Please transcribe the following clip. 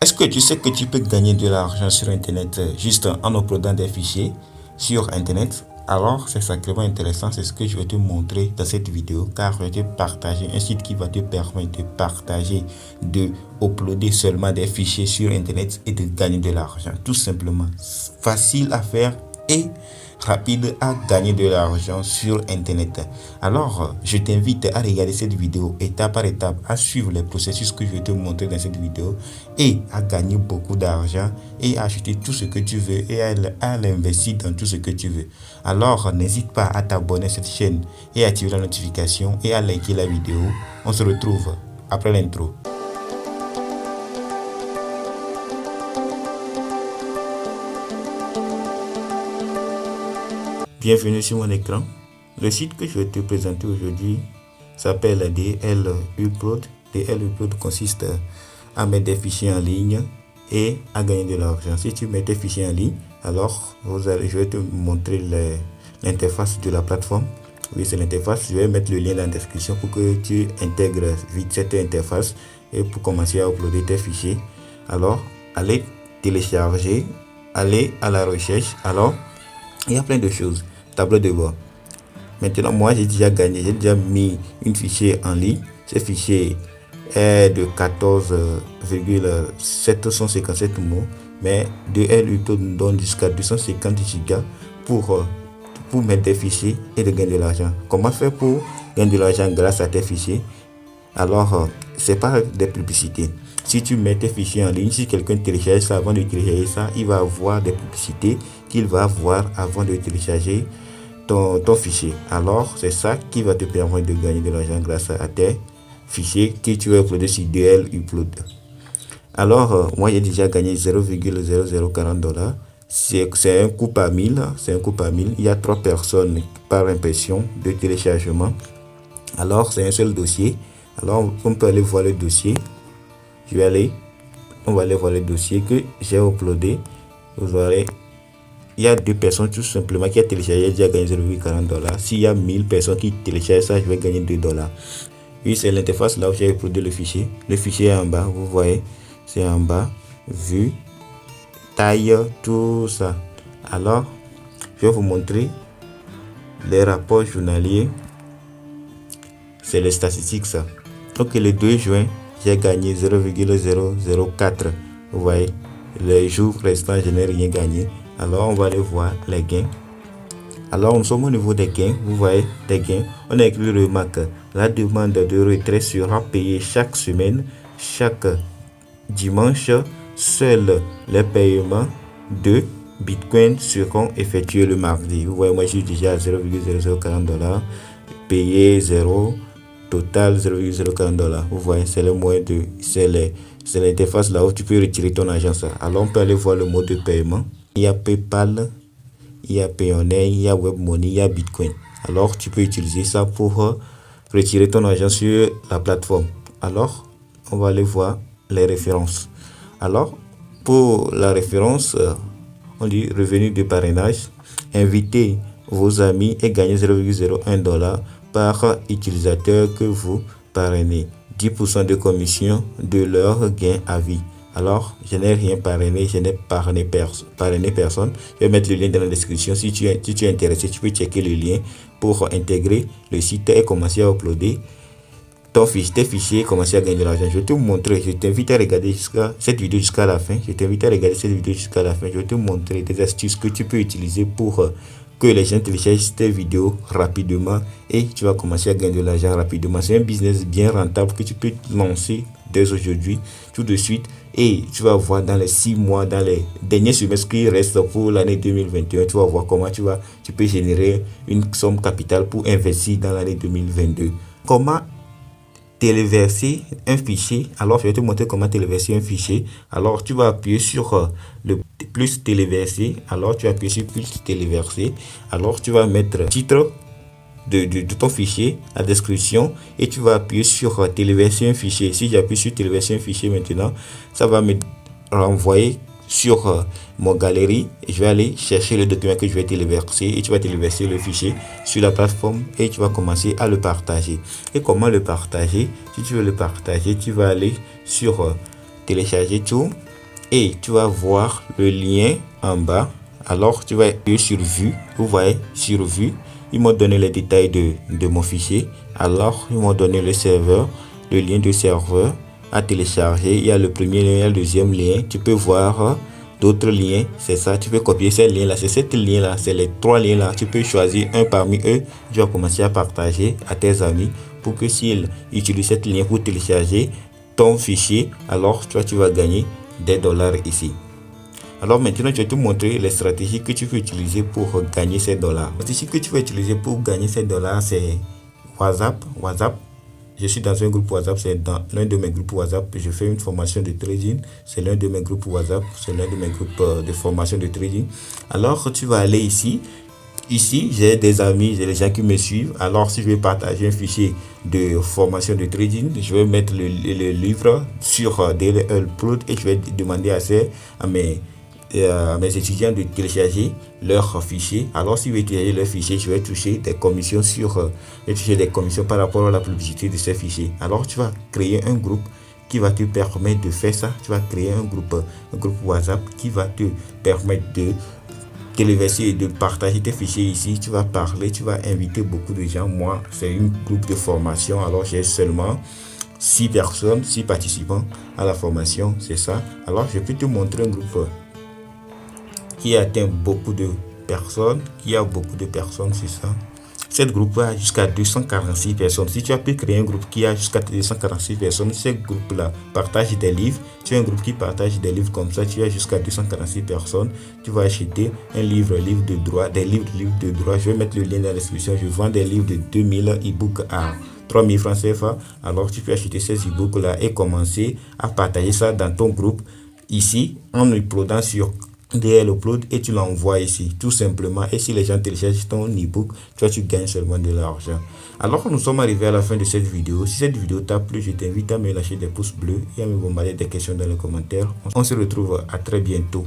Est-ce que tu sais que tu peux gagner de l'argent sur Internet juste en uploadant des fichiers sur Internet? Alors, c'est sacrément intéressant, c'est ce que je vais te montrer dans cette vidéo, car je vais te partager un site qui va te permettre de partager, de uploader seulement des fichiers sur Internet et de gagner de l'argent. Tout simplement, facile à faire et rapide à gagner de l'argent sur Internet. Alors, je t'invite à regarder cette vidéo étape par étape, à suivre les processus que je vais te montrer dans cette vidéo et à gagner beaucoup d'argent et à acheter tout ce que tu veux et à l'investir dans tout ce que tu veux. Alors, n'hésite pas à t'abonner à cette chaîne et à activer la notification et à liker la vidéo. On se retrouve après l'intro. Bienvenue sur mon écran. Le site que je vais te présenter aujourd'hui s'appelle DL Upload. DL Upload consiste à mettre des fichiers en ligne et à gagner de l'argent. Si tu mets tes fichiers en ligne, alors je vais te montrer l'interface de la plateforme. Oui, c'est l'interface. Je vais mettre le lien dans la description pour que tu intègres vite cette interface et pour commencer à uploader tes fichiers. Alors, allez télécharger, allez à la recherche. Alors, il y a plein de choses. Tableau de bord. Maintenant, moi, j'ai déjà gagné. J'ai déjà mis un fichier en ligne. Ce fichier est de 14,757 mots. Mais DL Upload nous donne jusqu'à 250 gigas pour mettre des fichiers et de gagner de l'argent. Comment faire pour gagner de l'argent grâce à tes fichiers? Alors, c'est pas des publicités. Si tu mets tes fichiers en ligne, si quelqu'un télécharge ça, avant de télécharger ça, il va avoir des publicités qu'il va voir avant de télécharger ton fichier. Alors, c'est ça qui va te permettre de gagner de l'argent grâce à tes fichiers que tu vas uploader sur DL Upload. Alors, moi, j'ai déjà gagné 0,0040 $. C'est un coût par 1000. C'est un coût par 1000. Il y a 3 personnes par impression de téléchargement. Alors, c'est un seul dossier. Alors, on peut aller voir le dossier. On va aller voir le dossier que j'ai uploadé. Vous verrez, il y a 2 personnes tout simplement qui a téléchargé, j'ai déjà gagné 0,40 $. S'il y a 1000 personnes qui téléchargent ça, je vais gagner 2 $. Oui, c'est l'interface là où j'ai uploadé le fichier. Le fichier est en bas, vous voyez, c'est en bas, vue, taille, tout ça. Alors, je vais vous montrer les rapports journaliers. C'est les statistiques ça. Donc le 2 juin, j'ai gagné 0,004. Vous voyez, les jours restants, je n'ai rien gagné. Alors, on va aller voir les gains. Alors, nous sommes au niveau des gains. Vous voyez, des gains. On a écrit remarque. La demande de retrait sera payée chaque semaine, chaque dimanche. Seuls les paiements de Bitcoin seront effectués le mardi. Vous voyez, moi, je suis déjà à 0,0040 $. Payé 0. Total 0,040 $. Vous voyez, c'est le moyen de. C'est l'interface là où tu peux retirer ton argent. Alors, on peut aller voir le mode de paiement. Il y a PayPal, il y a Payoneer, il y a WebMoney, il y a Bitcoin. Alors, tu peux utiliser ça pour retirer ton argent sur la plateforme. Alors, on va aller voir les références. Alors, pour la référence, on dit revenu de parrainage. Invitez vos amis et gagnez 0,01 $ par utilisateur que vous parrainez. 10% de commission de leur gain à vie. Alors, je n'ai rien parrainé, je n'ai parrainé personne. Je vais mettre le lien dans la description. Si tu es intéressé, tu peux checker le lien pour intégrer le site et commencer à uploader tes fichiers et commencer à gagner de l'argent. Je vais te montrer, je t'invite à regarder cette vidéo jusqu'à la fin. Je vais te montrer des astuces que tu peux utiliser pour que les gens téléchargent tes vidéos rapidement et tu vas commencer à gagner de l'argent rapidement. C'est un business bien rentable que tu peux lancer dès aujourd'hui, tout de suite, et tu vas voir dans les 6 mois, dans les derniers semestres qui restent pour l'année 2021, tu vas voir comment tu peux générer une somme capitale pour investir dans l'année 2022. Comment téléverser un fichier? Alors, je vais te montrer comment téléverser un fichier. Alors, tu vas appuyer sur le plus téléverser. Alors, tu vas appuyer sur plus téléverser. Alors, tu vas mettre le titre de ton fichier, la description, et tu vas appuyer sur téléverser un fichier. Si j'appuie sur téléverser un fichier maintenant, ça va me renvoyer sur mon galerie et je vais aller chercher le document que je vais téléverser et tu vas téléverser le fichier sur la plateforme et tu vas commencer à le partager. Et comment le partager? Si tu veux le partager, tu vas aller sur télécharger tout. et tu vas voir le lien en bas. Alors tu vas appuyer sur vue. Vous voyez sur vue, ils m'ont donné les détails de mon fichier. Alors ils m'ont donné le serveur, le lien de serveur à télécharger. Il y a le premier lien, il y a le deuxième lien. Tu peux voir d'autres liens, c'est ça. Tu peux copier ces liens là, c'est ces liens là, c'est les 3 liens là. Tu peux choisir un parmi eux. Tu vas commencer à partager à tes amis pour que s'ils utilisent cette lien pour télécharger ton fichier, alors tu vas gagner des dollars ici. Alors maintenant, je vais te montrer les stratégies que tu peux utiliser pour gagner ces dollars. La stratégie que tu vas utiliser pour gagner ces dollars, c'est WhatsApp. Je suis dans un groupe WhatsApp, c'est dans l'un de mes groupes WhatsApp. Je fais une formation de trading. C'est l'un de mes groupes WhatsApp. C'est l'un de mes groupes de formation de trading. Alors, tu vas aller ici. Ici, j'ai des amis, j'ai des gens qui me suivent. Alors, si je vais partager un fichier de formation de trading, je vais mettre le livre sur Daily Upload et je vais demander à mes étudiants de télécharger leur fichier. Alors, si je vais télécharger leur fichier, je vais toucher des commissions par rapport à la publicité de ces fichiers. Alors, tu vas créer un groupe qui va te permettre de faire ça. Tu vas créer un groupe WhatsApp qui va te permettre de téléverser et de partager tes fichiers ici. Tu vas parler, tu vas inviter beaucoup de gens. Moi, c'est un groupe de formation. Alors, j'ai seulement 6 personnes, 6 participants à la formation. C'est ça. Alors, je peux te montrer un groupe qui atteint beaucoup de personnes, c'est ça. Cette groupe a jusqu'à 246 personnes. Si tu as pu créer un groupe qui a jusqu'à 246 personnes, ce groupe-là partage des livres. Tu as un groupe qui partage des livres comme ça, tu as jusqu'à 246 personnes. Tu vas acheter un livre de droit, des livres de droit. Je vais mettre le lien dans la description. Je vends des livres de 2000 e-books à 3000 francs CFA. Alors tu peux acheter ces e-books-là et commencer à partager ça dans ton groupe ici en uploadant sur DL Upload et tu l'envoies ici tout simplement. Et si les gens téléchargent ton ebook, tu gagnes seulement de l'argent. Alors nous sommes arrivés à la fin de cette vidéo. Si cette vidéo t'a plu, je t'invite à me lâcher des pouces bleus et à me bombarder des questions dans les commentaires. On se retrouve à très bientôt.